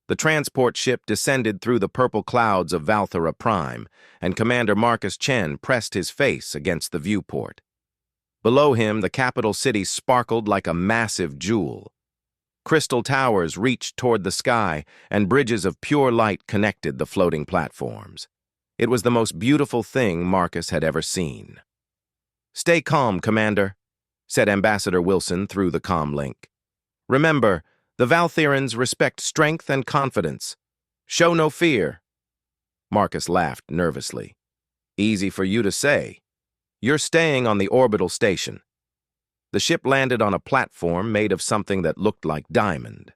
The transport ship descended through the purple clouds of Valthera Prime, and Commander Marcus Chen pressed his face against the viewport. Below him, the capital city sparkled like a massive jewel. Crystal towers reached toward the sky, and bridges of pure light connected the floating platforms. It was the most beautiful thing Marcus had ever seen. "Stay calm, Commander," said Ambassador Wilson through the comm link. "Remember, the Valtherans respect strength and confidence. Show no fear." Marcus laughed nervously. "Easy for you to say. You're staying on the orbital station." The ship landed on a platform made of something that looked like diamond.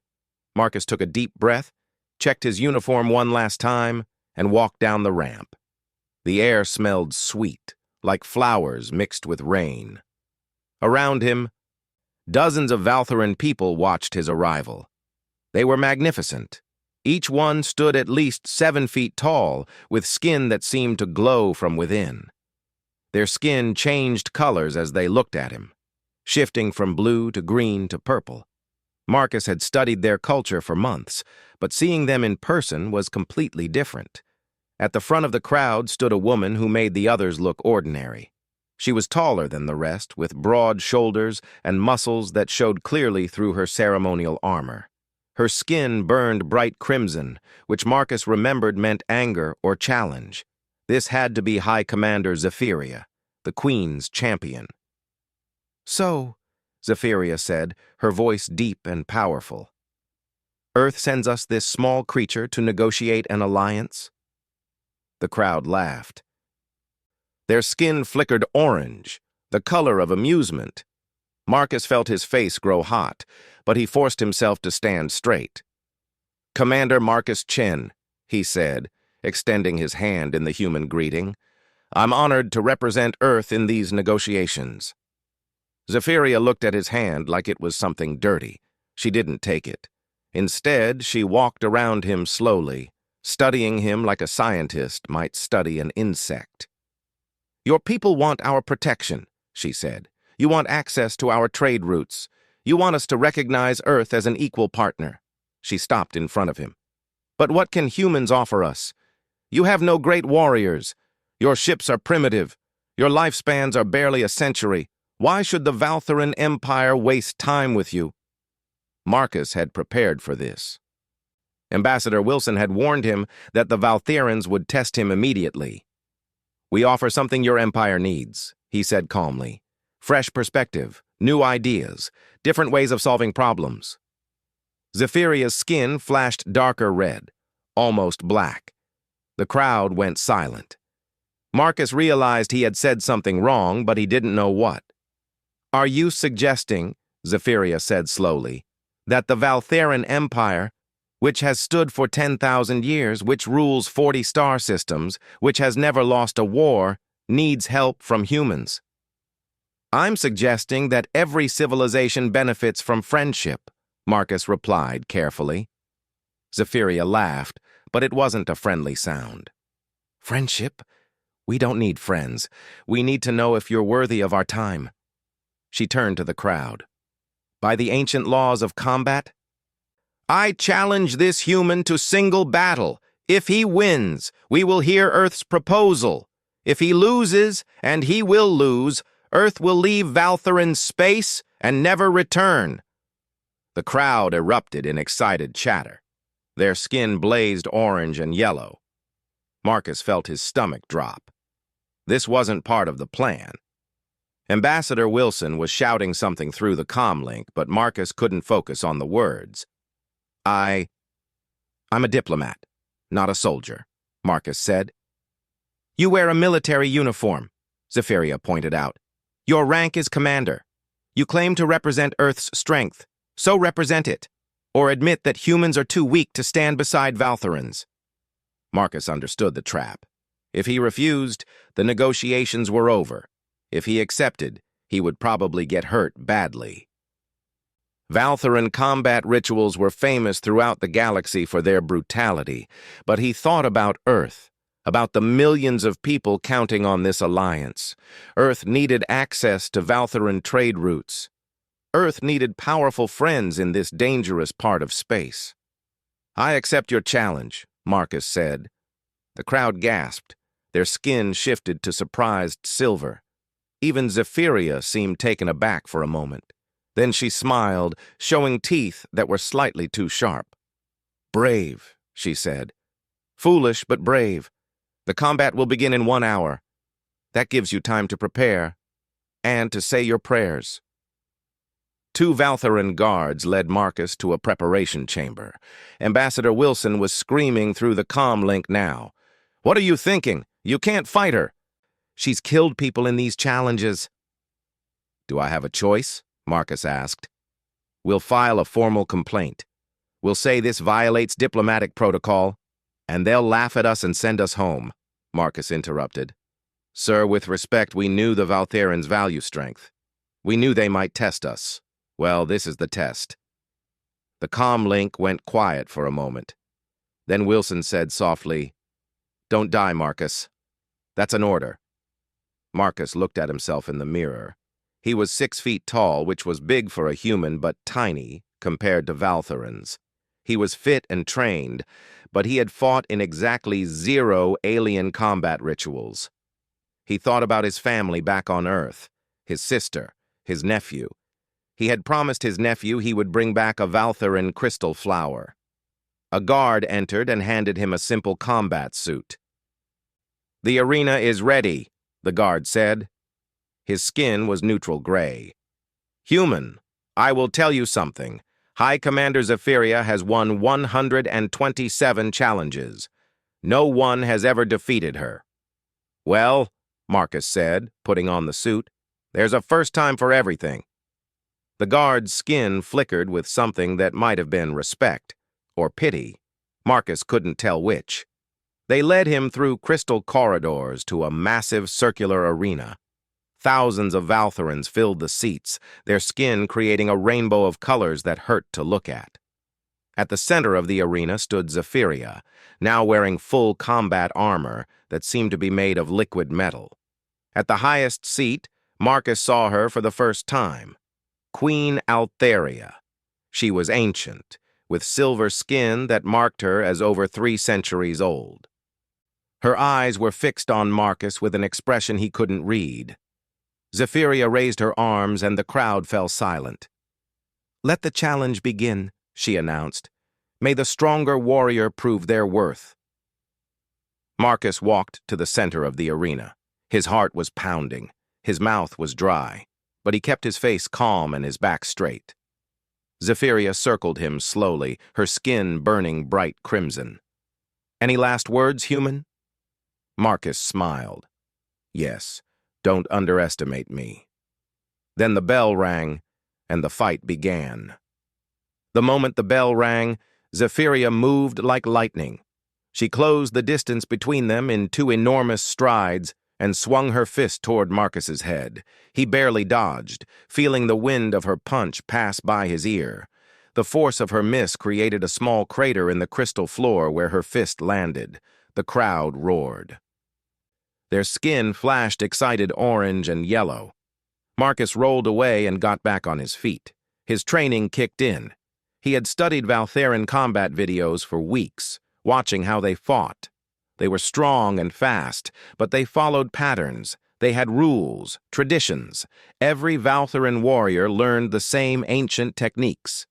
Marcus took a deep breath, checked his uniform one last time, and walked down the ramp. The air smelled sweet, like flowers mixed with rain. Around him, dozens of Valtheran people watched his arrival. They were magnificent. Each one stood at least 7 feet tall, with skin that seemed to glow from within. Their skin changed colors as they looked at him, shifting from blue to green to purple. Marcus had studied their culture for months, but seeing them in person was completely different. At the front of the crowd stood a woman who made the others look ordinary. She was taller than the rest, with broad shoulders and muscles that showed clearly through her ceremonial armor. Her skin burned bright crimson, which Marcus remembered meant anger or challenge. This had to be High Commander Zephyria, the Queen's champion. "So," Zephyria said, her voice deep and powerful, "Earth sends us this small creature to negotiate an alliance?" The crowd laughed. Their skin flickered orange, the color of amusement. Marcus felt his face grow hot, but he forced himself to stand straight. "Commander Marcus Chen," he said, extending his hand in the human greeting, "I'm honored to represent Earth in these negotiations." Zephyria looked at his hand like it was something dirty. She didn't take it. Instead, she walked around him slowly, studying him like a scientist might study an insect. "Your people want our protection," she said. "You want access to our trade routes. You want us to recognize Earth as an equal partner." She stopped in front of him. "But what can humans offer us? You have no great warriors. Your ships are primitive. Your lifespans are barely a century. Why should the Valtheran Empire waste time with you?" Marcus had prepared for this. Ambassador Wilson had warned him that the Valtherans would test him immediately. "We offer something your empire needs," he said calmly. "Fresh perspective, new ideas, different ways of solving problems." Zephyria's skin flashed darker red, almost black. The crowd went silent. Marcus realized he had said something wrong, but he didn't know what. "Are you suggesting," Zephyria said slowly, "that the Valtheran Empire, which has stood for 10,000 years, which rules 40 star systems, which has never lost a war, needs help from humans?" "I'm suggesting that every civilization benefits from friendship," Marcus replied carefully. Zephyria laughed, but it wasn't a friendly sound. "Friendship? We don't need friends. We need to know if you're worthy of our time." She turned to the crowd. "By the ancient laws of combat, I challenge this human to single battle. If he wins, we will hear Earth's proposal. If he loses, and he will lose, Earth will leave Valtheran's space and never return." The crowd erupted in excited chatter. Their skin blazed orange and yellow. Marcus felt his stomach drop. This wasn't part of the plan. Ambassador Wilson was shouting something through the comm link, but Marcus couldn't focus on the words. I'm a diplomat, not a soldier," Marcus said. "You wear a military uniform," Zephyria pointed out. "Your rank is commander. You claim to represent Earth's strength, so represent it, or admit that humans are too weak to stand beside Valtherans." Marcus understood the trap. If he refused, the negotiations were over. If he accepted, he would probably get hurt badly. Valtheran combat rituals were famous throughout the galaxy for their brutality, but he thought about Earth, about the millions of people counting on this alliance. Earth needed access to Valtheran trade routes. Earth needed powerful friends in this dangerous part of space. I accept your challenge, Marcus said. The crowd gasped. Their skin shifted to surprised silver. Even Zephyria seemed taken aback for a moment. Then she smiled, showing teeth that were slightly too sharp. Brave, she said. Foolish, but brave. The combat will begin in 1 hour. That gives you time to prepare and to say your prayers. 2 Valtheran guards led Marcus to a preparation chamber. Ambassador Wilson was screaming through the comm link now. What are you thinking? You can't fight her. She's killed people in these challenges. Do I have a choice? Marcus asked. We'll file a formal complaint. We'll say this violates diplomatic protocol, and they'll laugh at us and send us home, Marcus interrupted. Sir, with respect, we knew the Valtherans value strength. We knew they might test us. Well, this is the test. The comm link went quiet for a moment. Then Wilson said softly, Don't die, Marcus. That's an order. Marcus looked at himself in the mirror. He was 6 feet tall, which was big for a human, but tiny compared to Valtherans. He was fit and trained, but he had fought in exactly 0 alien combat rituals. He thought about his family back on Earth, his sister, his nephew. He had promised his nephew he would bring back a Valtheran crystal flower. A guard entered and handed him a simple combat suit. The arena is ready, the guard said. His skin was neutral gray. Human, I will tell you something. High Commander Zephyria has won 127 challenges. No one has ever defeated her. Well, Marcus said, putting on the suit, there's a first time for everything. The guard's skin flickered with something that might have been respect or pity. Marcus couldn't tell which. They led him through crystal corridors to a massive circular arena. Thousands of Valtherans filled the seats, their skin creating a rainbow of colors that hurt to look at. At the center of the arena stood Zephyria, now wearing full combat armor that seemed to be made of liquid metal. At the highest seat, Marcus saw her for the first time. Queen Altheria. She was ancient, with silver skin that marked her as over 3 centuries old. Her eyes were fixed on Marcus with an expression he couldn't read. Zephyria raised her arms and the crowd fell silent. Let the challenge begin, she announced. May the stronger warrior prove their worth. Marcus walked to the center of the arena. His heart was pounding. His mouth was dry, but he kept his face calm and his back straight. Zephyria circled him slowly, her skin burning bright crimson. Any last words, human? Marcus smiled. Yes. Don't underestimate me. Then the bell rang, and the fight began. The moment the bell rang, Zephyria moved like lightning. She closed the distance between them in 2 enormous strides and swung her fist toward Marcus's head. He barely dodged, feeling the wind of her punch pass by his ear. The force of her miss created a small crater in the crystal floor where her fist landed. The crowd roared. Their skin flashed excited orange and yellow. Marcus rolled away and got back on his feet. His training kicked in. He had studied Valtheran combat videos for weeks, watching how they fought. They were strong and fast, but they followed patterns. They had rules, traditions. Every Valtheran warrior learned the same ancient techniques.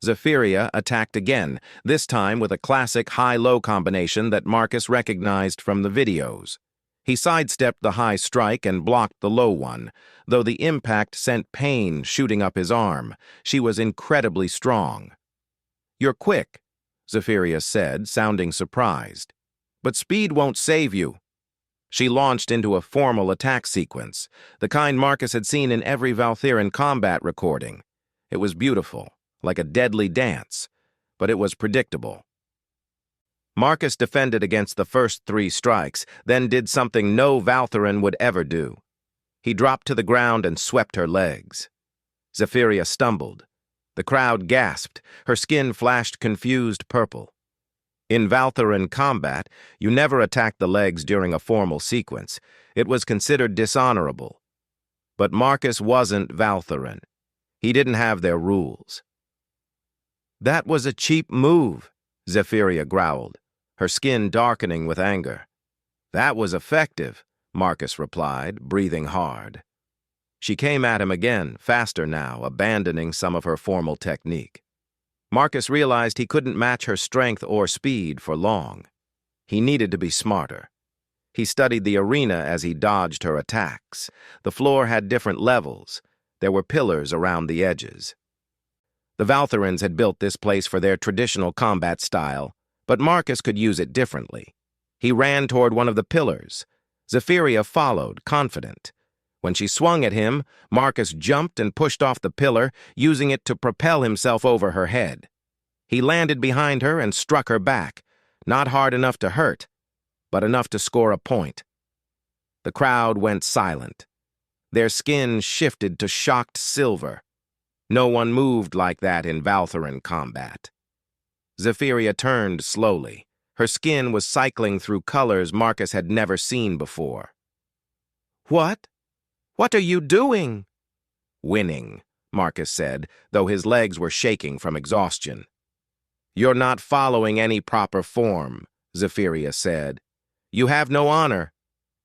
Zephyria attacked again, this time with a classic high-low combination that Marcus recognized from the videos. He sidestepped the high strike and blocked the low one, though the impact sent pain shooting up his arm. She was incredibly strong. You're quick, Zephyria said, sounding surprised. But speed won't save you. She launched into a formal attack sequence, the kind Marcus had seen in every Valtheran combat recording. It was beautiful, like a deadly dance, but it was predictable. Marcus defended against the first 3 strikes, then did something no Valtheran would ever do. He dropped to the ground and swept her legs. Zephyria stumbled. The crowd gasped. Her skin flashed confused purple. In Valtheran combat, you never attacked the legs during a formal sequence. It was considered dishonorable. But Marcus wasn't Valtheran. He didn't have their rules. That was a cheap move, Zephyria growled, her skin darkening with anger. That was effective, Marcus replied, breathing hard. She came at him again, faster now, abandoning some of her formal technique. Marcus realized he couldn't match her strength or speed for long. He needed to be smarter. He studied the arena as he dodged her attacks. The floor had different levels. There were pillars around the edges. The Valthorans had built this place for their traditional combat style, but Marcus could use it differently. He ran toward one of the pillars. Zephyria followed, confident. When she swung at him, Marcus jumped and pushed off the pillar, using it to propel himself over her head. He landed behind her and struck her back, not hard enough to hurt, but enough to score a point. The crowd went silent. Their skin shifted to shocked silver. No one moved like that in Valthoran combat. Zephyria turned slowly. Her skin was cycling through colors Marcus had never seen before. "What? What are you doing?" "Winning," Marcus said, though his legs were shaking from exhaustion. "You're not following any proper form," Zephyria said. "You have no honor."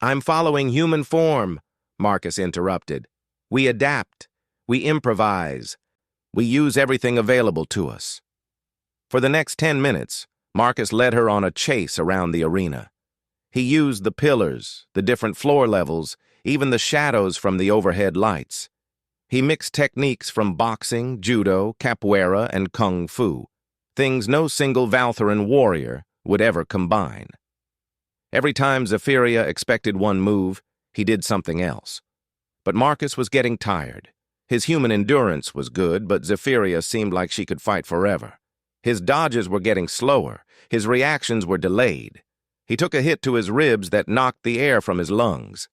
"I'm following human form," Marcus interrupted. "We adapt. We improvise. We use everything available to us." For the next 10 minutes, Marcus led her on a chase around the arena. He used the pillars, the different floor levels, even the shadows from the overhead lights. He mixed techniques from boxing, judo, capoeira, and kung fu, things no single Valthoran warrior would ever combine. Every time Zephyria expected one move, he did something else. But Marcus was getting tired. His human endurance was good, but Zephyria seemed like she could fight forever. His dodges were getting slower. His reactions were delayed. He took a hit to his ribs that knocked the air from his lungs.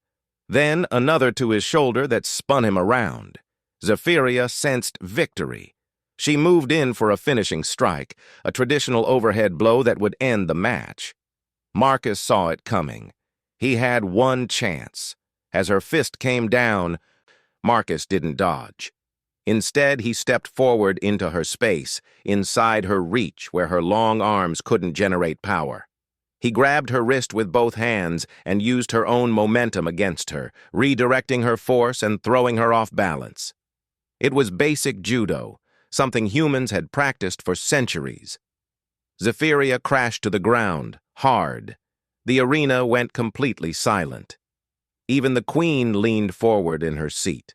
Then another to his shoulder that spun him around. Zephyria sensed victory. She moved in for a finishing strike, a traditional overhead blow that would end the match. Marcus saw it coming. He had one chance. As her fist came down, Marcus didn't dodge. Instead, he stepped forward into her space, inside her reach where her long arms couldn't generate power. He grabbed her wrist with both hands and used her own momentum against her, redirecting her force and throwing her off balance. It was basic judo, something humans had practiced for centuries. Zephyria crashed to the ground, hard. The arena went completely silent. Even the queen leaned forward in her seat.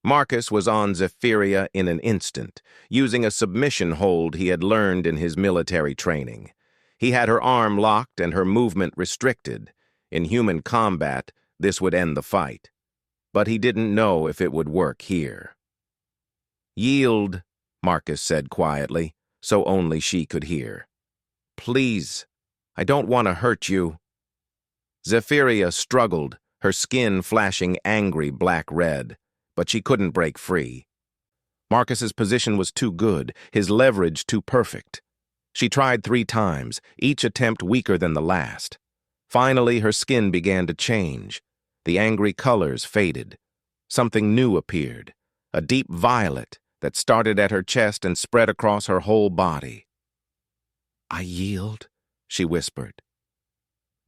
Marcus was on Zephyria in an instant, using a submission hold he had learned in his military training. He had her arm locked and her movement restricted. In human combat, this would end the fight. But he didn't know if it would work here. "Yield," Marcus said quietly, so only she could hear. "Please, I don't want to hurt you." Zephyria struggled, her skin flashing angry black-red, but she couldn't break free. Marcus's position was too good, his leverage too perfect. She tried 3 times, each attempt weaker than the last. Finally, her skin began to change. The angry colors faded. Something new appeared, a deep violet that started at her chest and spread across her whole body. "I yield," she whispered.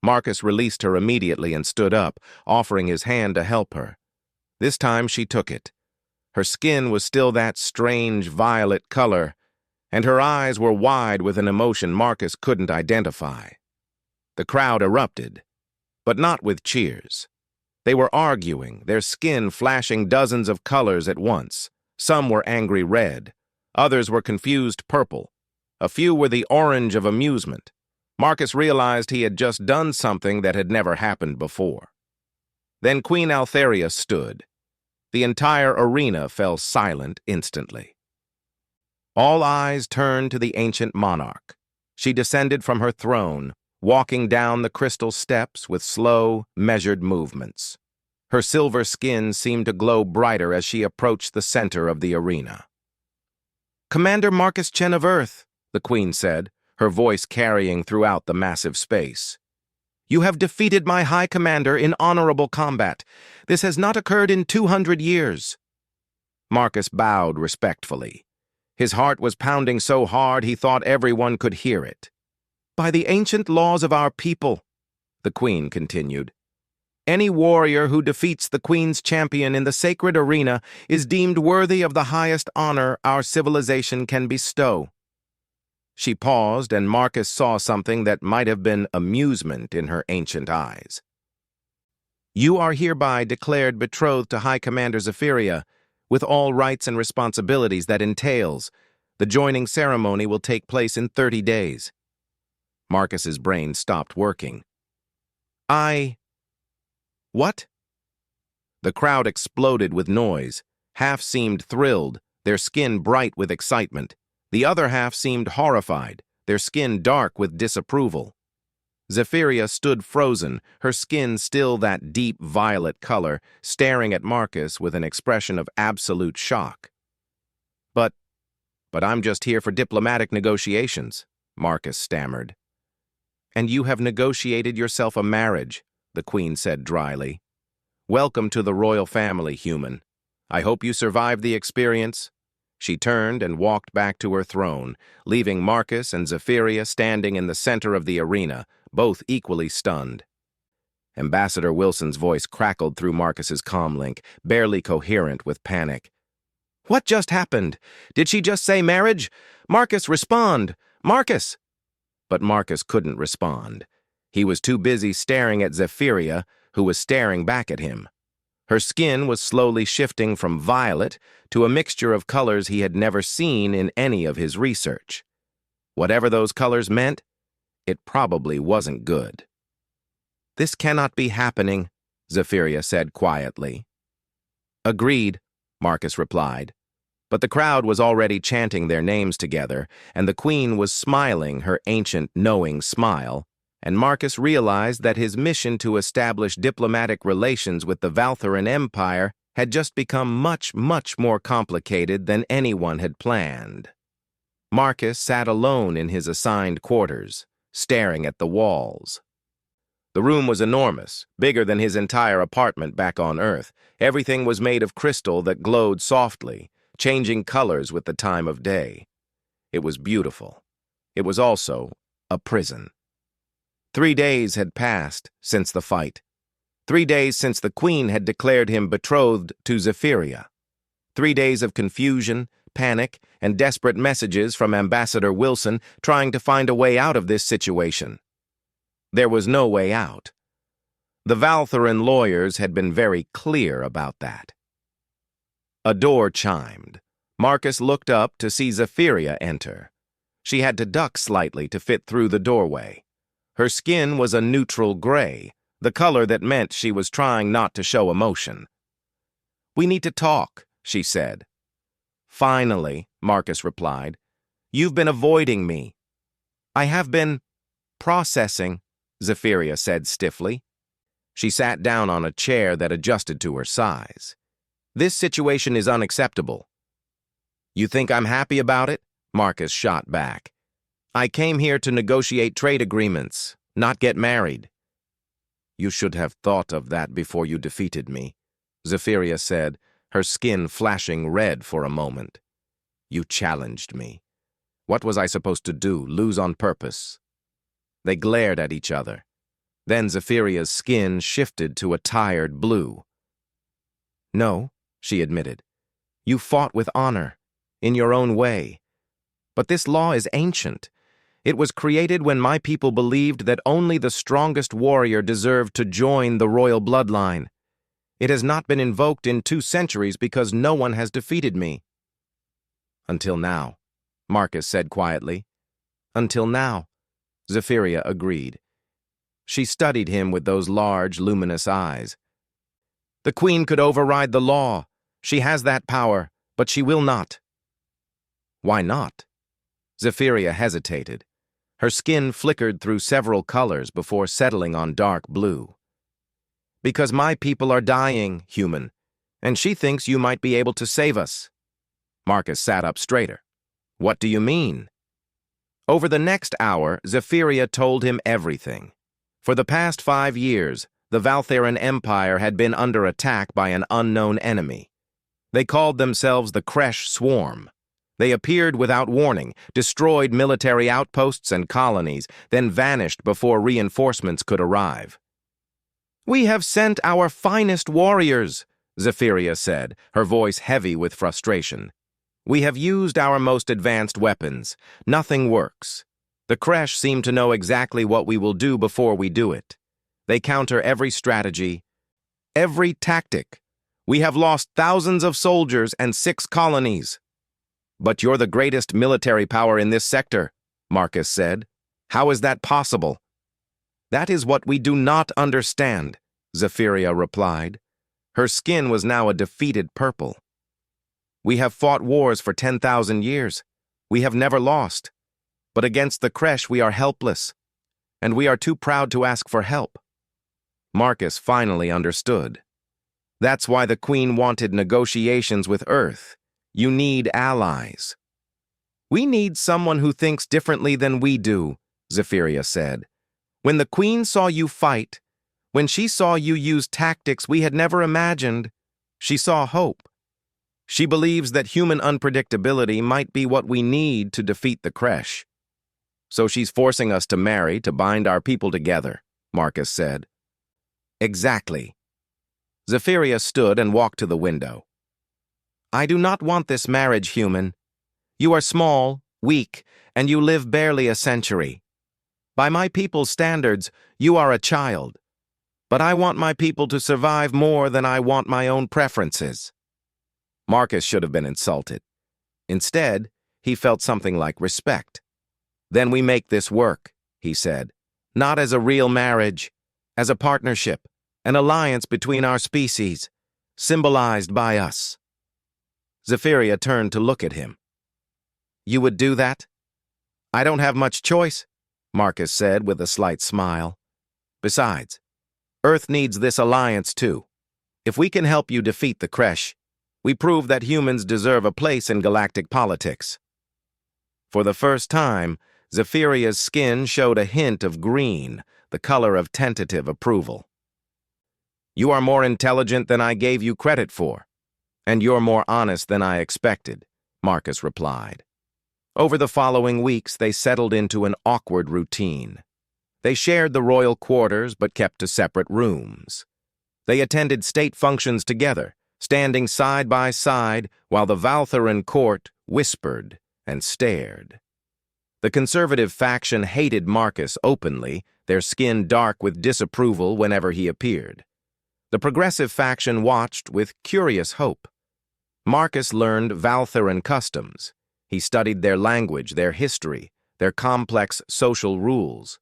Marcus released her immediately and stood up, offering his hand to help her. This time she took it. Her skin was still that strange violet color, and her eyes were wide with an emotion Marcus couldn't identify. The crowd erupted, but not with cheers. They were arguing, their skin flashing dozens of colors at once. Some were angry red, others were confused purple. A few were the orange of amusement. Marcus realized he had just done something that had never happened before. Then Queen Altheria stood. The entire arena fell silent instantly. All eyes turned to the ancient monarch. She descended from her throne, walking down the crystal steps with slow, measured movements. Her silver skin seemed to glow brighter as she approached the center of the arena. "Commander Marcus Chen of Earth," the queen said, her voice carrying throughout the massive space. "You have defeated my high commander in honorable combat. This has not occurred in 200 years. Marcus bowed respectfully. His heart was pounding so hard he thought everyone could hear it. By the ancient laws of our people, the queen continued, any warrior who defeats the queen's champion in the sacred arena is deemed worthy of the highest honor our civilization can bestow. She paused, and Marcus saw something that might have been amusement in her ancient eyes. You are hereby declared betrothed to High Commander Zephyria, with all rights and responsibilities that entails. The joining ceremony will take place in 30 days. Marcus's brain stopped working. What? The crowd exploded with noise. Half seemed thrilled, their skin bright with excitement. The other half seemed horrified, their skin dark with disapproval. Zephyria stood frozen, her skin still that deep violet color, staring at Marcus with an expression of absolute shock. But I'm just here for diplomatic negotiations, Marcus stammered. And you have negotiated yourself a marriage, the queen said dryly. Welcome to the royal family, human. I hope you survived the experience. She turned and walked back to her throne, leaving Marcus and Zephyria standing in the center of the arena, both equally stunned. Ambassador Wilson's voice crackled through Marcus's comlink, barely coherent with panic. What just happened? Did she just say marriage? Marcus, respond! Marcus! But Marcus couldn't respond. He was too busy staring at Zephyria, who was staring back at him. Her skin was slowly shifting from violet to a mixture of colors he had never seen in any of his research. Whatever those colors meant, it probably wasn't good. This cannot be happening, Zephyria said quietly. Agreed, Marcus replied. But the crowd was already chanting their names together, and the queen was smiling her ancient, knowing smile, and Marcus realized that his mission to establish diplomatic relations with the Valthuran Empire had just become much, much more complicated than anyone had planned. Marcus sat alone in his assigned quarters, staring at the walls. The room was enormous, bigger than his entire apartment back on Earth. Everything was made of crystal that glowed softly, changing colors with the time of day. It was beautiful. It was also a prison. 3 days had passed since the fight. 3 days since the queen had declared him betrothed to Zephyria. 3 days of confusion, panic, and desperate messages from Ambassador Wilson trying to find a way out of this situation. There was no way out. The Valthuran lawyers had been very clear about that. A door chimed. Marcus looked up to see Zephyria enter. She had to duck slightly to fit through the doorway. Her skin was a neutral gray, the color that meant she was trying not to show emotion. We need to talk, she said. Finally, Marcus replied. You've been avoiding me. I have been processing, Zephyria said stiffly. She sat down on a chair that adjusted to her size. This situation is unacceptable. You think I'm happy about it? Marcus shot back. I came here to negotiate trade agreements, not get married. You should have thought of that before you defeated me, Zephyria said, her skin flashing red for a moment. You challenged me. What was I supposed to do, lose on purpose? They glared at each other. Then Zephyria's skin shifted to a tired blue. No, she admitted. You fought with honor, in your own way. But this law is ancient. It was created when my people believed that only the strongest warrior deserved to join the royal bloodline. It has not been invoked in 2 centuries because no one has defeated me. Until now, Marcus said quietly. Until now, Zephyria agreed. She studied him with those large, luminous eyes. The queen could override the law. She has that power, but she will not. Why not? Zephyria hesitated. Her skin flickered through several colors before settling on dark blue. Because my people are dying, human, and she thinks you might be able to save us. Marcus sat up straighter. What do you mean? Over the next hour, Zephyria told him everything. For the past 5 years, the Valthuran Empire had been under attack by an unknown enemy. They called themselves the Kresh Swarm. They appeared without warning, destroyed military outposts and colonies, then vanished before reinforcements could arrive. "We have sent our finest warriors," Zephyria said, her voice heavy with frustration. "We have used our most advanced weapons. Nothing works. The Kresh seem to know exactly what we will do before we do it. They counter every strategy, every tactic. We have lost thousands of soldiers and 6 colonies." "But you're the greatest military power in this sector," Marcus said. "How is that possible?" "That is what we do not understand," Zephyria replied. Her skin was now a defeated purple. "We have fought wars for 10,000 years. We have never lost. But against the Kresh we are helpless, and we are too proud to ask for help." Marcus finally understood. "That's why the Queen wanted negotiations with Earth. You need allies." "We need someone who thinks differently than we do," Zephyria said. "When the Queen saw you fight, when she saw you use tactics we had never imagined, she saw hope. She believes that human unpredictability might be what we need to defeat the Kresh. So she's forcing us to marry to bind our people together," Marcus said. "Exactly." Zephyria stood and walked to the window. "I do not want this marriage, human. You are small, weak, and you live barely a century. By my people's standards, you are a child. But I want my people to survive more than I want my own preferences." Marcus should have been insulted. Instead, he felt something like respect. "Then we make this work," he said. "Not as a real marriage, as a partnership, an alliance between our species, symbolized by us." Zephyria turned to look at him. "You would do that?" "I don't have much choice," Marcus said with a slight smile. "Besides, Earth needs this alliance too. If we can help you defeat the Kresh, we prove that humans deserve a place in galactic politics." For the first time, Zephyria's skin showed a hint of green, the color of tentative approval. "You are more intelligent than I gave you credit for, and you're more honest than I expected," Marcus replied. Over the following weeks, they settled into an awkward routine. They shared the royal quarters but kept to separate rooms. They attended state functions together, standing side by side while the Valtharan court whispered and stared. The conservative faction hated Marcus openly, their skin dark with disapproval whenever he appeared. The progressive faction watched with curious hope. Marcus learned Valtharan customs. He studied their language, their history, their complex social rules.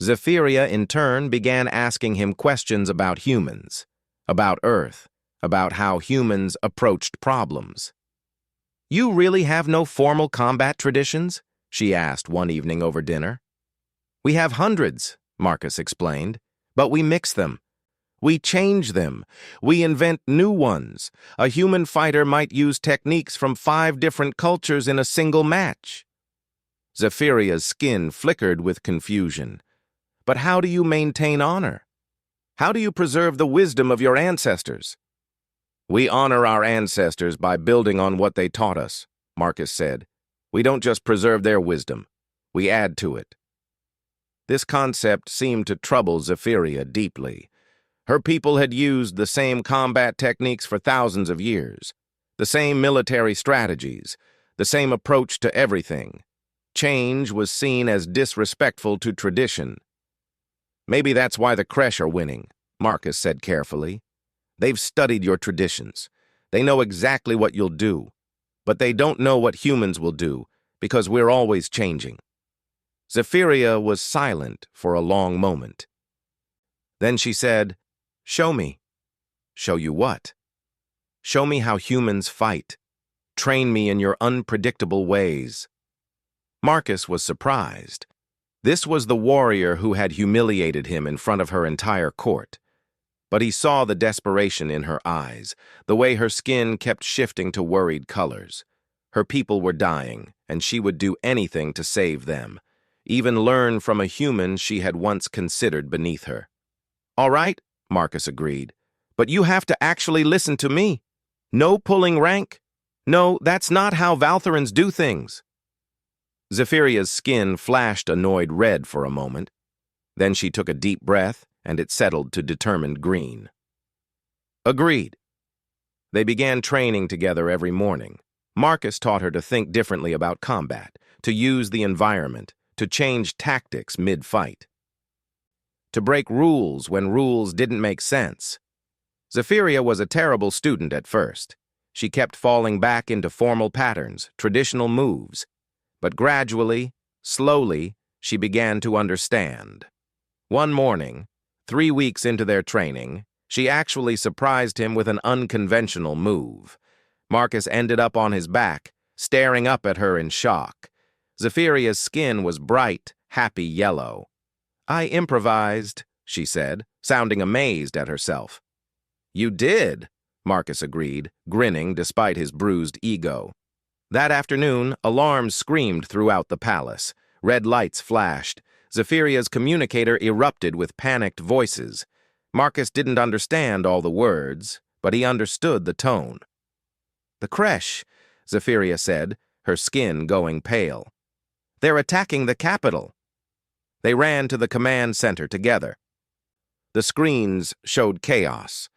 Zephyria, in turn, began asking him questions about humans, about Earth, about how humans approached problems. "You really have no formal combat traditions?" she asked one evening over dinner. "We have hundreds," Marcus explained, "but we mix them. We change them. We invent new ones. A human fighter might use techniques from 5 different cultures in a single match." Zephyria's skin flickered with confusion. "But how do you maintain honor? How do you preserve the wisdom of your ancestors?" "We honor our ancestors by building on what they taught us," Marcus said. "We don't just preserve their wisdom. We add to it." This concept seemed to trouble Zephyria deeply. Her people had used the same combat techniques for thousands of years, the same military strategies, the same approach to everything. Change was seen as disrespectful to tradition. "Maybe that's why the Kresh are winning," Marcus said carefully. "They've studied your traditions. They know exactly what you'll do, but they don't know what humans will do because we're always changing." Zephyria was silent for a long moment. Then she said, "Show me." "Show you what?" "Show me how humans fight. Train me in your unpredictable ways." Marcus was surprised. This was the warrior who had humiliated him in front of her entire court. But he saw the desperation in her eyes, the way her skin kept shifting to worried colors. Her people were dying, and she would do anything to save them, even learn from a human she had once considered beneath her. "All right," Marcus agreed, "but you have to actually listen to me. No pulling rank, No, that's not how Valthorans do things. Zephyria's skin flashed annoyed red for a moment. Then she took a deep breath, and it settled to determined green. Agreed. They began training together every morning. Marcus taught her to think differently about combat, to use the environment, to change tactics mid-fight, to break rules when rules didn't make sense. Zephyria was a terrible student at first. She kept falling back into formal patterns, traditional moves. But gradually, slowly, she began to understand. One morning, 3 weeks into their training, she actually surprised him with an unconventional move. Marcus ended up on his back, staring up at her in shock. Zephyria's skin was bright, happy yellow. "I improvised," she said, sounding amazed at herself. "You did," Marcus agreed, grinning despite his bruised ego. That afternoon, alarms screamed throughout the palace. Red lights flashed. Zephyria's communicator erupted with panicked voices. Marcus didn't understand all the words, but he understood the tone. "The creche," Zephyria said, her skin going pale. "They're attacking the capital." They ran to the command center together. The screens showed chaos.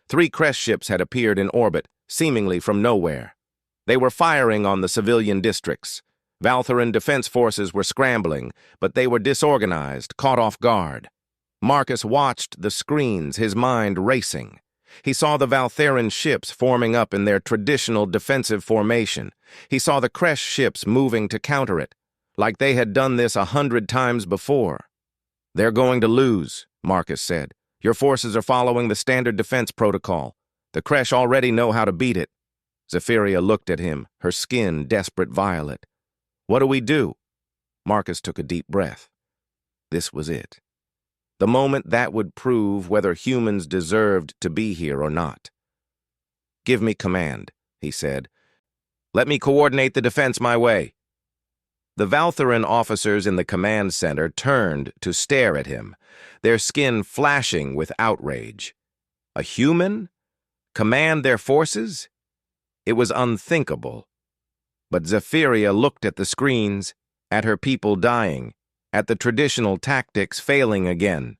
3 creche ships had appeared in orbit, seemingly from nowhere. They were firing on the civilian districts. Valthoran defense forces were scrambling, but they were disorganized, caught off guard. Marcus watched the screens, his mind racing. He saw the Valtheran ships forming up in their traditional defensive formation. He saw the creche ships moving to counter it, like they had done this 100 times before. "They're going to lose," Marcus said. "Your forces are following the standard defense protocol. The creche already know how to beat it." Zephyria looked at him, her skin desperate violet. "What do we do?" Marcus took a deep breath. This was it. The moment that would prove whether humans deserved to be here or not. "Give me command," he said. "Let me coordinate the defense my way." The Valtheran officers in the command center turned to stare at him, their skin flashing with outrage. A human? Command their forces? It was unthinkable. But Zephyria looked at the screens, at her people dying, at the traditional tactics failing again.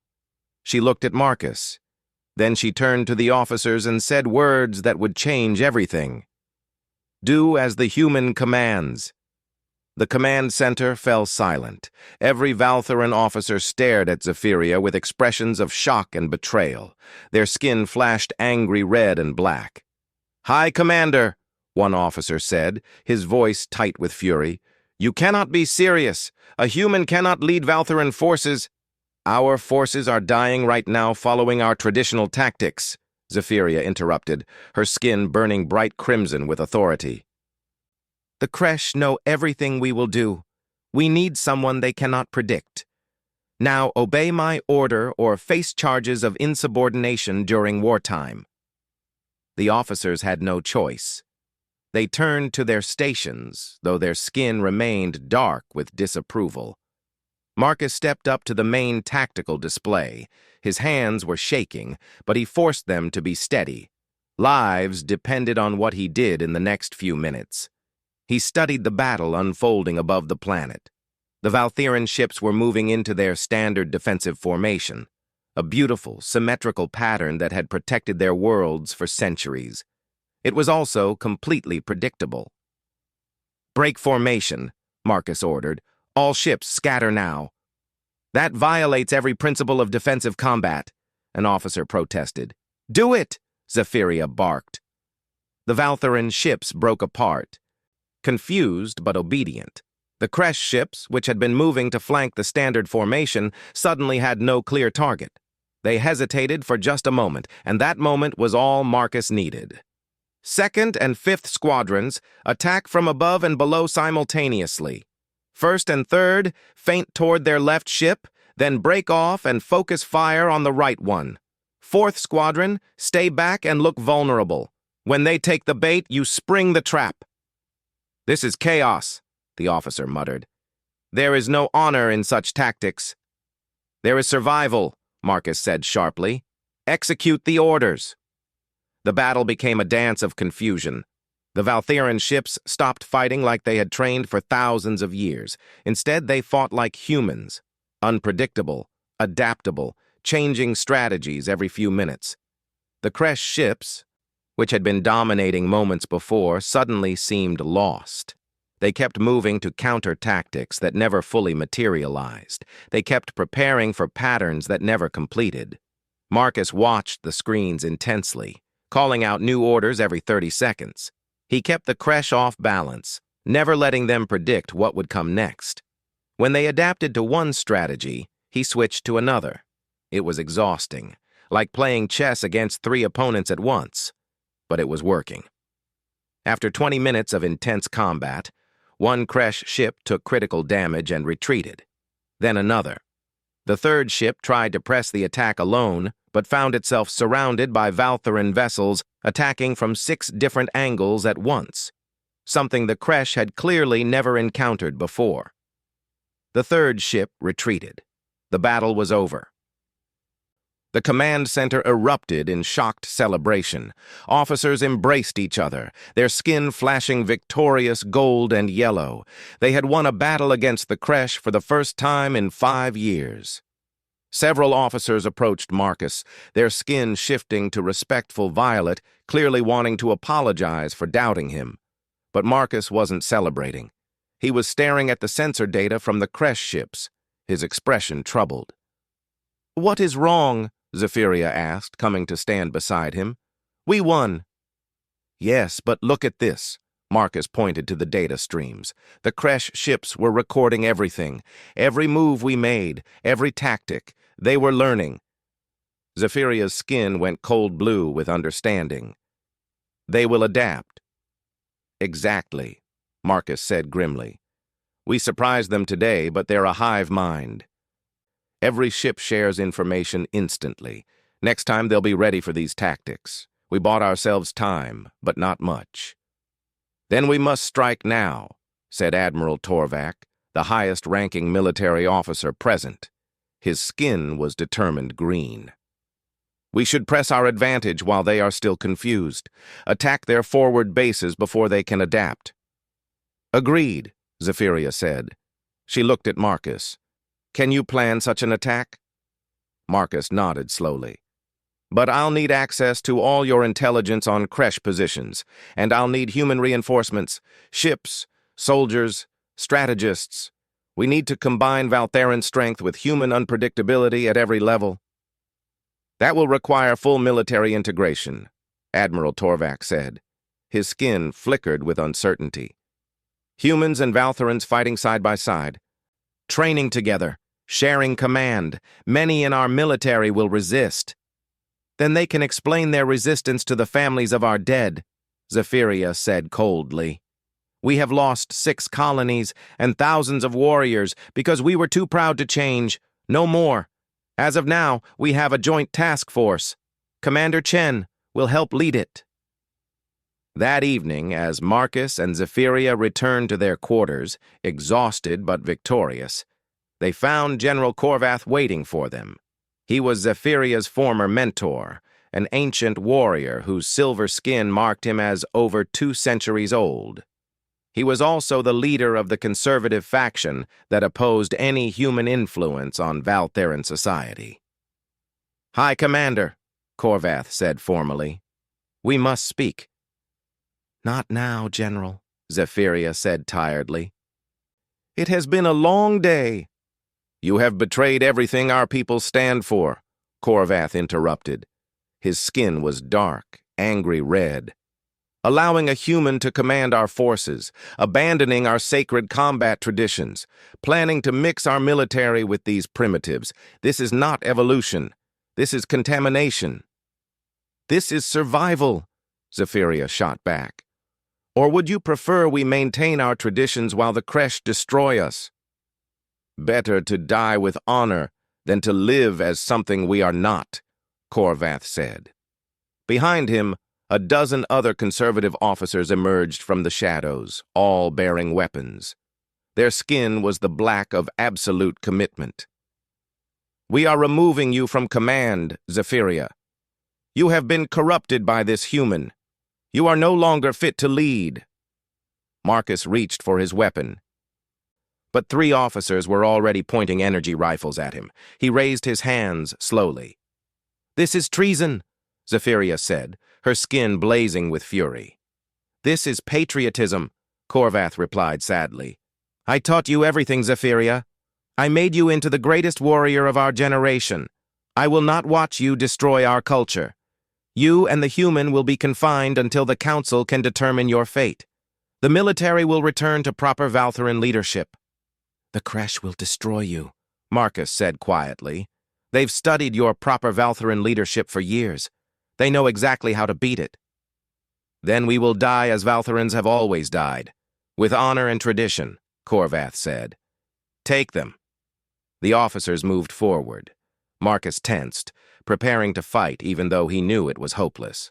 She looked at Marcus. Then she turned to the officers and said words that would change everything. "Do as the human commands." The command center fell silent. Every Valtheran officer stared at Zephyria with expressions of shock and betrayal. Their skin flashed angry red and black. "High Commander," one officer said, his voice tight with fury, "you cannot be serious. A human cannot lead Valtheran forces." "Our forces are dying right now following our traditional tactics," Zephyria interrupted, her skin burning bright crimson with authority. "The creche know everything we will do. We need someone they cannot predict. Now obey my order or face charges of insubordination during wartime." The officers had no choice. They turned to their stations, though their skin remained dark with disapproval. Marcus stepped up to the main tactical display. His hands were shaking, but he forced them to be steady. Lives depended on what he did in the next few minutes. He studied the battle unfolding above the planet. The Valtheran ships were moving into their standard defensive formation, a beautiful, symmetrical pattern that had protected their worlds for centuries. It was also completely predictable. "Break formation," Marcus ordered. "All ships scatter now." "That violates every principle of defensive combat," an officer protested. "Do it," Zephyria barked. The Valtheran ships broke apart. Confused but obedient. The creche ships, which had been moving to flank the standard formation, suddenly had no clear target. They hesitated for just a moment, and that moment was all Marcus needed. "Second and fifth squadrons, attack from above and below simultaneously. First and third, feint toward their left ship, then break off and focus fire on the right one. Fourth squadron, stay back and look vulnerable. When they take the bait, you spring the trap." "This is chaos," the officer muttered. "There is no honor in such tactics." "There is survival," Marcus said sharply. "Execute the orders." The battle became a dance of confusion. The Valtheran ships stopped fighting like they had trained for thousands of years. Instead, they fought like humans, unpredictable, adaptable, changing strategies every few minutes. The Kresh ships, which had been dominating moments before, suddenly seemed lost. They kept moving to counter tactics that never fully materialized. They kept preparing for patterns that never completed. Marcus watched the screens intensely, calling out new orders every 30 seconds. He kept the Kresh off balance, never letting them predict what would come next. When they adapted to one strategy, he switched to another. It was exhausting, like playing chess against 3 opponents at once, but it was working. After 20 minutes of intense combat, one Kresh ship took critical damage and retreated. Then another. The third ship tried to press the attack alone, but found itself surrounded by Valtheran vessels attacking from 6 different angles at once, something the Kresh had clearly never encountered before. The third ship retreated. The battle was over. The command center erupted in shocked celebration. Officers embraced each other, their skin flashing victorious gold and yellow. They had won a battle against the Kresh for the first time in 5 years. Several officers approached Marcus, their skin shifting to respectful violet, clearly wanting to apologize for doubting him. But Marcus wasn't celebrating. He was staring at the sensor data from the Kresh ships, his expression troubled. "What is wrong?" Zephyria asked, coming to stand beside him. "We won." "Yes, but look at this." Marcus pointed to the data streams. The Kresh ships were recording everything. Every move we made, every tactic. They were learning. Zephyria's skin went cold blue with understanding. "They will adapt." "Exactly," Marcus said grimly. "We surprised them today, but they're a hive mind. Every ship shares information instantly. Next time they'll be ready for these tactics. We bought ourselves time, but not much." "Then we must strike now," said Admiral Torvak, the highest-ranking military officer present. His skin was determined green. "We should press our advantage while they are still confused. Attack their forward bases before they can adapt." "Agreed," Zephyria said. She looked at Marcus. "Can you plan such an attack?" Marcus nodded slowly. "But I'll need access to all your intelligence on Kresh positions, and I'll need human reinforcements, ships, soldiers, strategists. We need to combine Valtheran strength with human unpredictability at every level." "That will require full military integration," Admiral Torvak said. His skin flickered with uncertainty. "Humans and Valtherans fighting side by side, training together, sharing command. Many in our military will resist. Then they can explain their resistance to the families of our dead," Zephyria said coldly. "We have lost 6 colonies and thousands of warriors because we were too proud to change. No more. As of now, we have a joint task force. Commander Chen will help lead it." That evening, as Marcus and Zephyria returned to their quarters, exhausted but victorious, they found General Korvath waiting for them. He was Zephyria's former mentor, an ancient warrior whose silver skin marked him as over 2 centuries old. He was also the leader of the conservative faction that opposed any human influence on Valtheran society. "High Commander," Korvath said formally, "we must speak." "Not now, General," Zephyria said tiredly. "It has been a long day." "You have betrayed everything our people stand for," Korvath interrupted. His skin was dark, angry red. "Allowing a human to command our forces, abandoning our sacred combat traditions, planning to mix our military with these primitives. This is not evolution. This is contamination." "This is survival," Zephyria shot back. "Or would you prefer we maintain our traditions while the Kresh destroy us?" "Better to die with honor than to live as something we are not," Korvath said. Behind him, a dozen other conservative officers emerged from the shadows, all bearing weapons. Their skin was the black of absolute commitment. "We are removing you from command, Zephyria. You have been corrupted by this human. You are no longer fit to lead." Marcus reached for his weapon, but 3 officers were already pointing energy rifles at him. He raised his hands slowly. "This is treason," Zephyria said, her skin blazing with fury. "This is patriotism," Corvath replied sadly. "I taught you everything, Zephyria. I made you into the greatest warrior of our generation. I will not watch you destroy our culture. You and the human will be confined until the Council can determine your fate. The military will return to proper Valtharan leadership." "The Kresh will destroy you," Marcus said quietly. "They've studied your proper Valtharan leadership for years. They know exactly how to beat it." "Then we will die as Valtharans have always died, with honor and tradition," Corvath said. "Take them." The officers moved forward. Marcus tensed, preparing to fight even though he knew it was hopeless.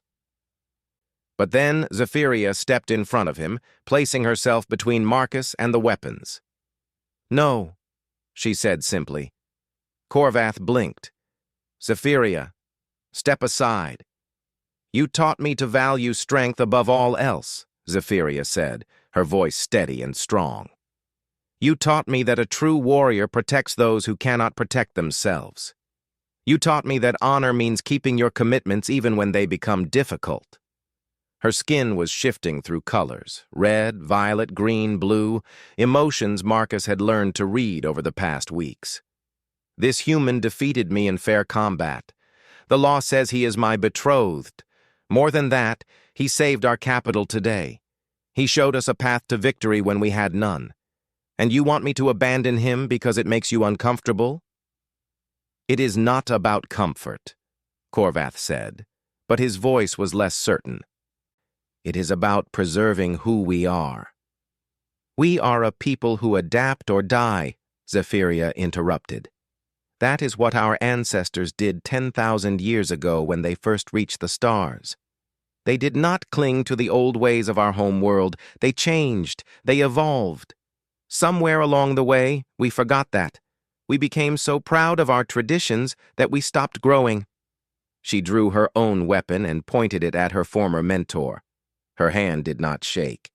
But then Zephyria stepped in front of him, placing herself between Marcus and the weapons. "No," she said simply. Corvath blinked. "Zephyria, step aside." "You taught me to value strength above all else," Zephyria said, her voice steady and strong. "You taught me that a true warrior protects those who cannot protect themselves. You taught me that honor means keeping your commitments even when they become difficult." Her skin was shifting through colors, red, violet, green, blue, emotions Marcus had learned to read over the past weeks. "This human defeated me in fair combat. The law says he is my betrothed. More than that, he saved our capital today. He showed us a path to victory when we had none. And you want me to abandon him because it makes you uncomfortable?" "It is not about comfort," Corvath said, but his voice was less certain. "It is about preserving who we are." "We are a people who adapt or die," Zephyria interrupted. "That is what our ancestors did 10,000 years ago when they first reached the stars. They did not cling to the old ways of our home world. They changed. They evolved. Somewhere along the way, we forgot that. We became so proud of our traditions that we stopped growing." She drew her own weapon and pointed it at her former mentor. Her hand did not shake.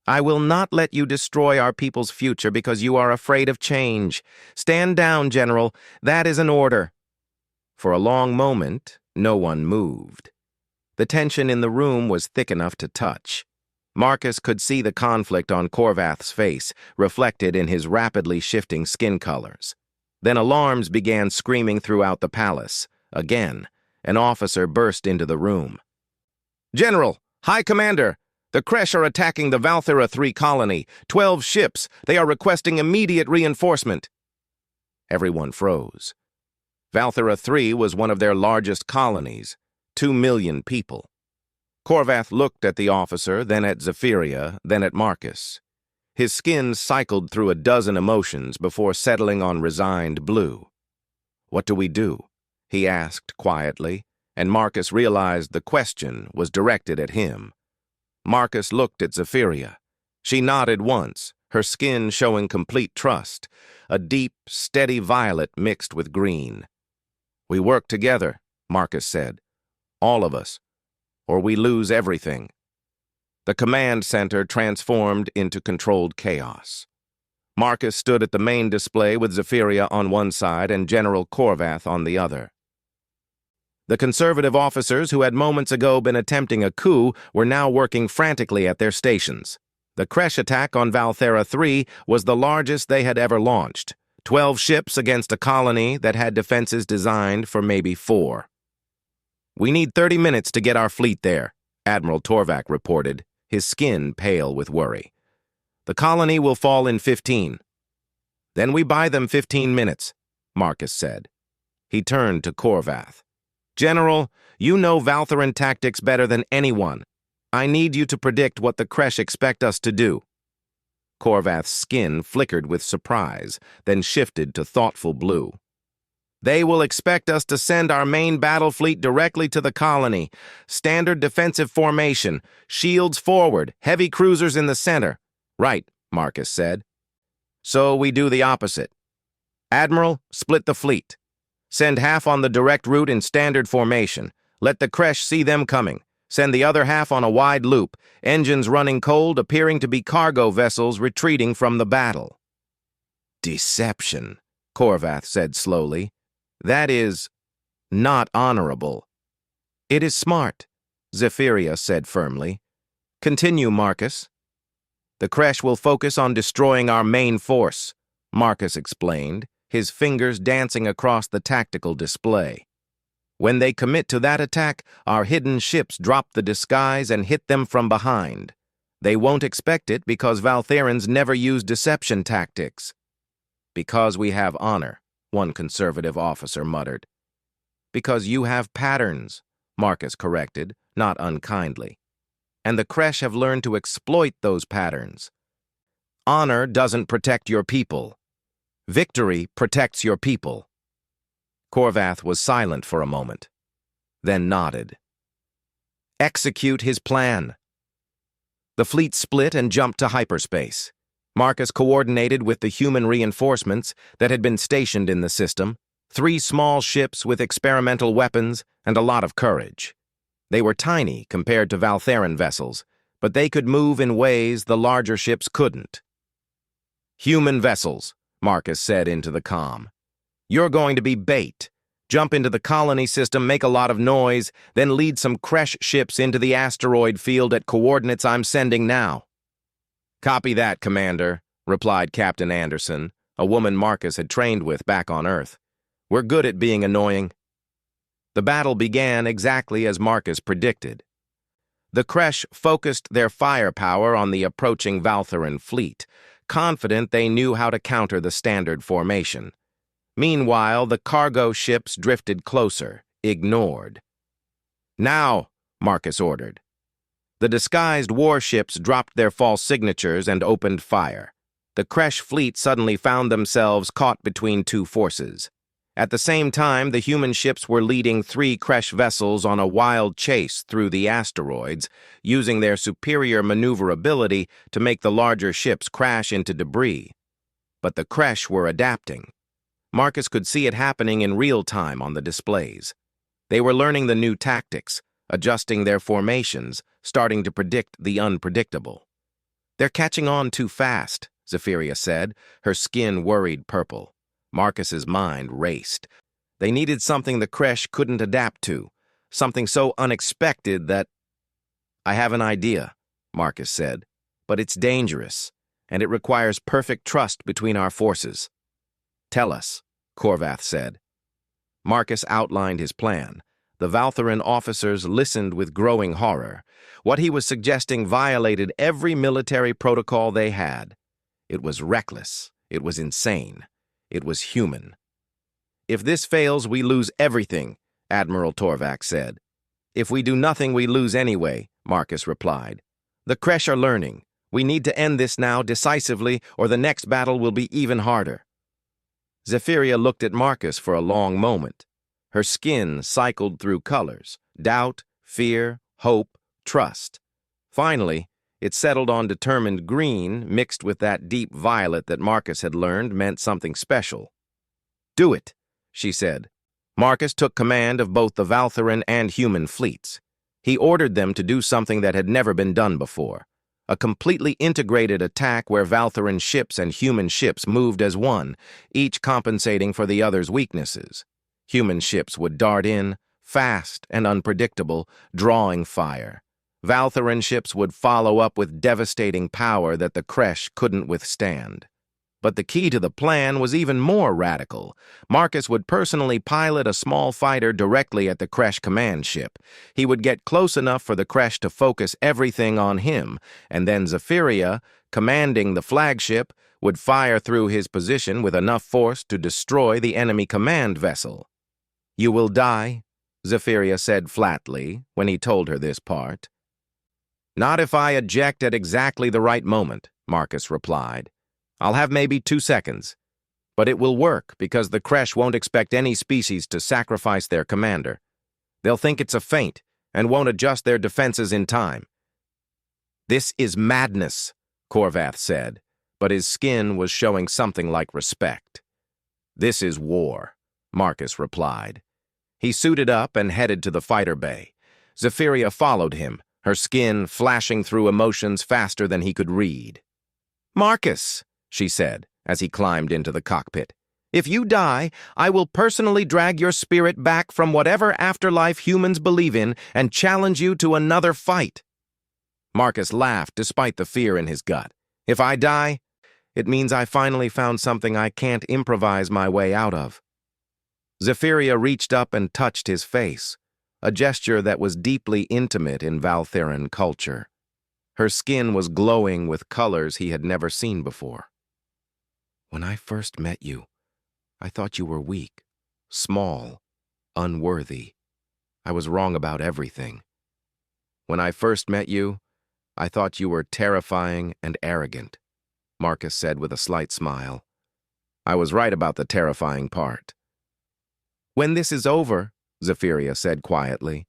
"I will not let you destroy our people's future because you are afraid of change. Stand down, General. That is an order." For a long moment, no one moved. The tension in the room was thick enough to touch. Marcus could see the conflict on Corvath's face, reflected in his rapidly shifting skin colors. Then alarms began screaming throughout the palace. Again, an officer burst into the room. "General! High Commander! The Kresh are attacking the Valthera 3 colony. 12 ships. They are requesting immediate reinforcement." Everyone froze. Valthera 3 was one of their largest colonies, 2 million people. Corvath looked at the officer, then at Zephyria, then at Marcus. His skin cycled through a dozen emotions before settling on resigned blue. "What do we do?" he asked quietly, and Marcus realized the question was directed at him. Marcus looked at Zephyria. She nodded once, her skin showing complete trust, a deep, steady violet mixed with green. "We work together," Marcus said. "All of us. Or we lose everything." The command center transformed into controlled chaos. Marcus stood at the main display with Zephyria on one side and General Corvath on the other. The conservative officers who had moments ago been attempting a coup were now working frantically at their stations. The Kresh attack on Valthera 3 was the largest they had ever launched. 12 ships against a colony that had defenses designed for maybe 4. "We need 30 minutes to get our fleet there," Admiral Torvak reported, his skin pale with worry. "The colony will fall in 15. "Then we buy them 15 minutes, Marcus said. He turned to Corvath. "General, you know Valtharan tactics better than anyone. I need you to predict what the Kresh expect us to do." Corvath's skin flickered with surprise, then shifted to thoughtful blue. "They will expect us to send our main battle fleet directly to the colony. Standard defensive formation, shields forward, heavy cruisers in the center." "Right," Marcus said. "So we do the opposite. Admiral, split the fleet. Send half on the direct route in standard formation. Let the Kresh see them coming. Send the other half on a wide loop, engines running cold, appearing to be cargo vessels retreating from the battle." "Deception," Corvath said slowly. "That is not honorable." "It is smart," Zephyria said firmly. "Continue, Marcus." "The Kresh will focus on destroying our main force," Marcus explained, his fingers dancing across the tactical display. "When they commit to that attack, our hidden ships drop the disguise and hit them from behind. They won't expect it because Valtherans never use deception tactics." "Because we have honor," one conservative officer muttered. "Because you have patterns," Marcus corrected, not unkindly. "And the Kresh have learned to exploit those patterns. Honor doesn't protect your people. Victory protects your people." Corvath was silent for a moment, then nodded. "Execute his plan." The fleet split and jumped to hyperspace. Marcus coordinated with the human reinforcements that had been stationed in the system, 3 small ships with experimental weapons and a lot of courage. They were tiny compared to Valtheran vessels, but they could move in ways the larger ships couldn't. "Human vessels," Marcus said into the comm. "You're going to be bait. Jump into the colony system, make a lot of noise, then lead some Kresh ships into the asteroid field at coordinates I'm sending now." "Copy that, Commander," replied Captain Anderson, a woman Marcus had trained with back on Earth. "We're good at being annoying." The battle began exactly as Marcus predicted. The Kresh focused their firepower on the approaching Valtheran fleet, confident they knew how to counter the standard formation. Meanwhile, the cargo ships drifted closer, ignored. "Now," Marcus ordered. The disguised warships dropped their false signatures and opened fire. The Kresh fleet suddenly found themselves caught between 2 forces. At the same time, the human ships were leading 3 Kresh vessels on a wild chase through the asteroids, using their superior maneuverability to make the larger ships crash into debris. But the Kresh were adapting. Marcus could see it happening in real time on the displays. They were learning the new tactics, adjusting their formations, starting to predict the unpredictable. "They're catching on too fast," Zephyria said, her skin worried purple. Marcus's mind raced. They needed something the Kresh couldn't adapt to, something so unexpected that— "I have an idea," Marcus said, "but it's dangerous, and it requires perfect trust between our forces." "Tell us," Corvath said. Marcus outlined his plan. The Valtheran officers listened with growing horror. What he was suggesting violated every military protocol they had. It was reckless. It was insane. It was human. "If this fails, we lose everything," Admiral Torvak said. "If we do nothing, we lose anyway," Marcus replied. "The Kresh are learning. We need to end this now, decisively, or the next battle will be even harder." Zephyria looked at Marcus for a long moment. Her skin cycled through colors: doubt, fear, hope, trust. Finally, it settled on determined green, mixed with that deep violet that Marcus had learned meant something special. "Do it," she said. Marcus took command of both the Valtheran and human fleets. He ordered them to do something that had never been done before. A completely integrated attack where Valtheran ships and human ships moved as one, each compensating for the other's weaknesses. Human ships would dart in, fast and unpredictable, drawing fire. Valtheran ships would follow up with devastating power that the Kresh couldn't withstand. But the key to the plan was even more radical. Marcus would personally pilot a small fighter directly at the Kresh command ship. He would get close enough for the Kresh to focus everything on him, and then Zephyria, commanding the flagship, would fire through his position with enough force to destroy the enemy command vessel. "You will die," Zephyria said flatly when he told her this part. "Not if I eject at exactly the right moment," Marcus replied. "I'll have maybe 2 seconds. But it will work because the Kresh won't expect any species to sacrifice their commander. They'll think it's a feint and won't adjust their defenses in time." "This is madness," Corvath said, but his skin was showing something like respect. "This is war," Marcus replied. He suited up and headed to the fighter bay. Zephyria followed him, her skin flashing through emotions faster than he could read. "Marcus," she said, as he climbed into the cockpit, "if you die, I will personally drag your spirit back from whatever afterlife humans believe in and challenge you to another fight." Marcus laughed despite the fear in his gut. "If I die, it means I finally found something I can't improvise my way out of." Zephyria reached up and touched his face, a gesture that was deeply intimate in Valtheran culture. Her skin was glowing with colors he had never seen before. "When I first met you, I thought you were weak, small, unworthy. I was wrong about everything. When I first met you, I thought you were terrifying and arrogant," Marcus said with a slight smile. "I was right about the terrifying part." "When this is over," Zephyria said quietly,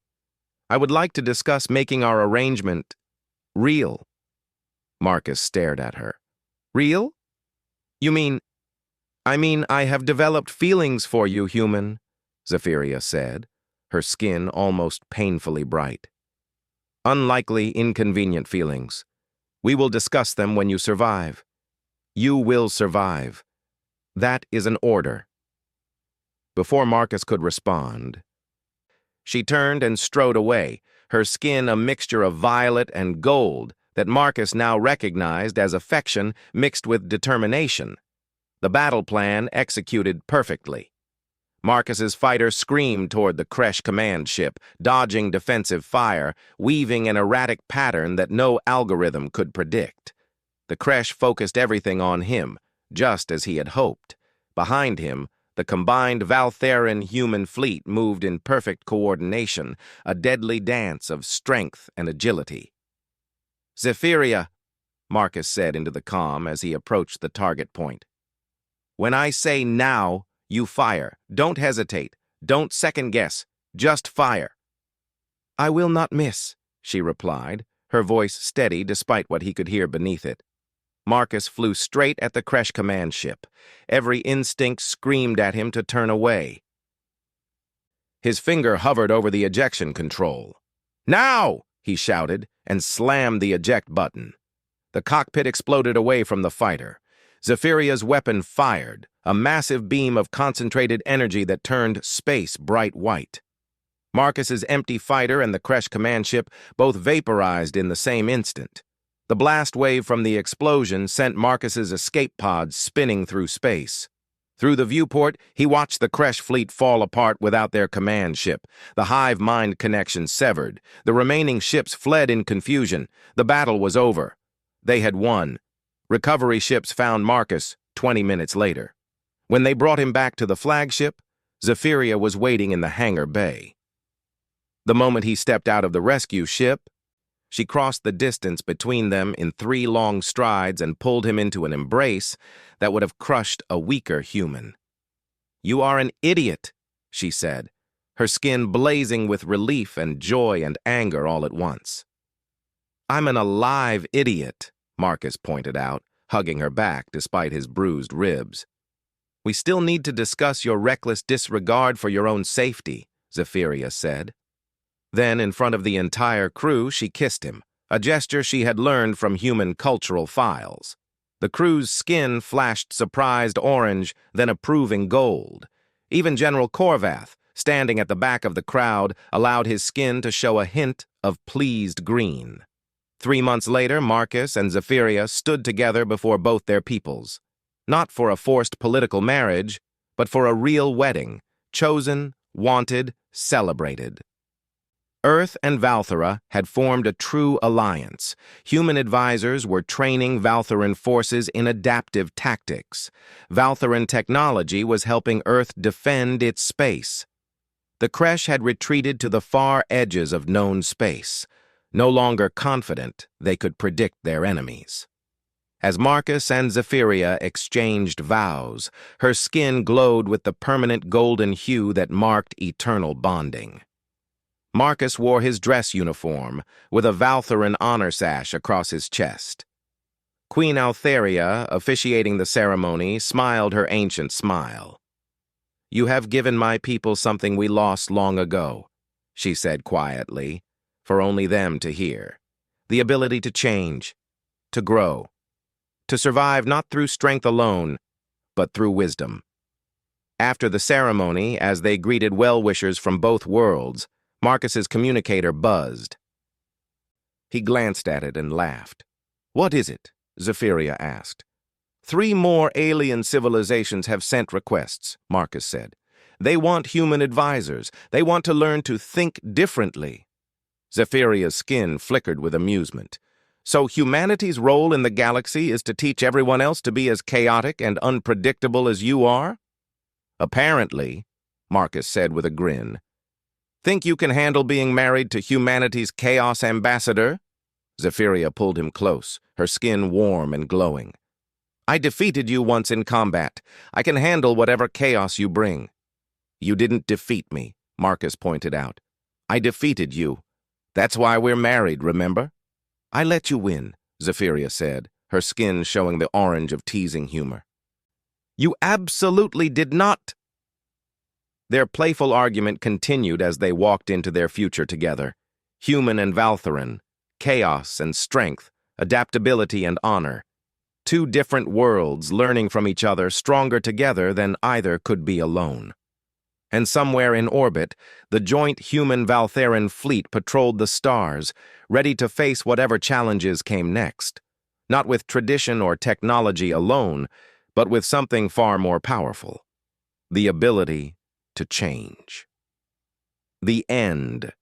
"I would like to discuss making our arrangement real." Marcus stared at her. "Real? You mean... I have developed feelings for you, human," Zephyria said, her skin almost painfully bright. "Unlikely, inconvenient feelings. We will discuss them when you survive. You will survive. That is an order." Before Marcus could respond, she turned and strode away, her skin a mixture of violet and gold that Marcus now recognized as affection mixed with determination. The battle plan executed perfectly. Marcus's fighter screamed toward the Kresh command ship, dodging defensive fire, weaving an erratic pattern that no algorithm could predict. The Kresh focused everything on him, just as he had hoped. Behind him, the combined Valtheran human fleet moved in perfect coordination, a deadly dance of strength and agility. "Zephyria," Marcus said into the comm as he approached the target point. "When I say now, you fire. Don't hesitate. Don't second-guess. Just fire." "I will not miss," she replied, her voice steady despite what he could hear beneath it. Marcus flew straight at the Kresh command ship. Every instinct screamed at him to turn away. His finger hovered over the ejection control. "Now!" he shouted, and slammed the eject button. The cockpit exploded away from the fighter. Zephyria's weapon fired, a massive beam of concentrated energy that turned space bright white. Marcus's empty fighter and the Kresh command ship both vaporized in the same instant. The blast wave from the explosion sent Marcus's escape pods spinning through space. Through the viewport, he watched the Kresh fleet fall apart without their command ship, the hive-mind connection severed. The remaining ships fled in confusion. The battle was over. They had won. Recovery ships found Marcus 20 minutes later. When they brought him back to the flagship, Zephyria was waiting in the hangar bay. The moment he stepped out of the rescue ship, she crossed the distance between them in 3 long strides and pulled him into an embrace that would have crushed a weaker human. "You are an idiot," she said, her skin blazing with relief and joy and anger all at once. "I'm an alive idiot," Marcus pointed out, hugging her back despite his bruised ribs. "We still need to discuss your reckless disregard for your own safety," Zephyria said. Then, in front of the entire crew, she kissed him, a gesture she had learned from human cultural files. The crew's skin flashed surprised orange, then approving gold. Even General Korvath, standing at the back of the crowd, allowed his skin to show a hint of pleased green. 3 months later, Marcus and Zephyria stood together before both their peoples. Not for a forced political marriage, but for a real wedding, chosen, wanted, celebrated. Earth and Valthera had formed a true alliance. Human advisors were training Valtheran forces in adaptive tactics. Valtheran technology was helping Earth defend its space. The Kresh had retreated to the far edges of known space, no longer confident they could predict their enemies. As Marcus and Zephyria exchanged vows, her skin glowed with the permanent golden hue that marked eternal bonding. Marcus wore his dress uniform, with a Valtheran honor sash across his chest. Queen Altheria, officiating the ceremony, smiled her ancient smile. "You have given my people something we lost long ago," she said quietly, for only them to hear. The ability to change, to grow, to survive not through strength alone, but through wisdom. After the ceremony, as they greeted well-wishers from both worlds, Marcus's communicator buzzed. He glanced at it and laughed. "What is it?" Zephyria asked. "3 more alien civilizations have sent requests," Marcus said. "They want human advisors. They want to learn to think differently." Zephyria's skin flickered with amusement. "So humanity's role in the galaxy is to teach everyone else to be as chaotic and unpredictable as you are?" "Apparently," Marcus said with a grin. "Think you can handle being married to humanity's chaos ambassador?" Zephyria pulled him close, her skin warm and glowing. "I defeated you once in combat. I can handle whatever chaos you bring." "You didn't defeat me," Marcus pointed out. "I defeated you. That's why we're married, remember?" "I let you win," Zephyria said, her skin showing the orange of teasing humor. "You absolutely did not." Their playful argument continued as they walked into their future together. Human and Valtheran, chaos and strength, adaptability and honor. 2 different worlds learning from each other, stronger together than either could be alone. And somewhere in orbit, the joint human-Valtheran fleet patrolled the stars, ready to face whatever challenges came next. Not with tradition or technology alone, but with something far more powerful: the ability to change. The end.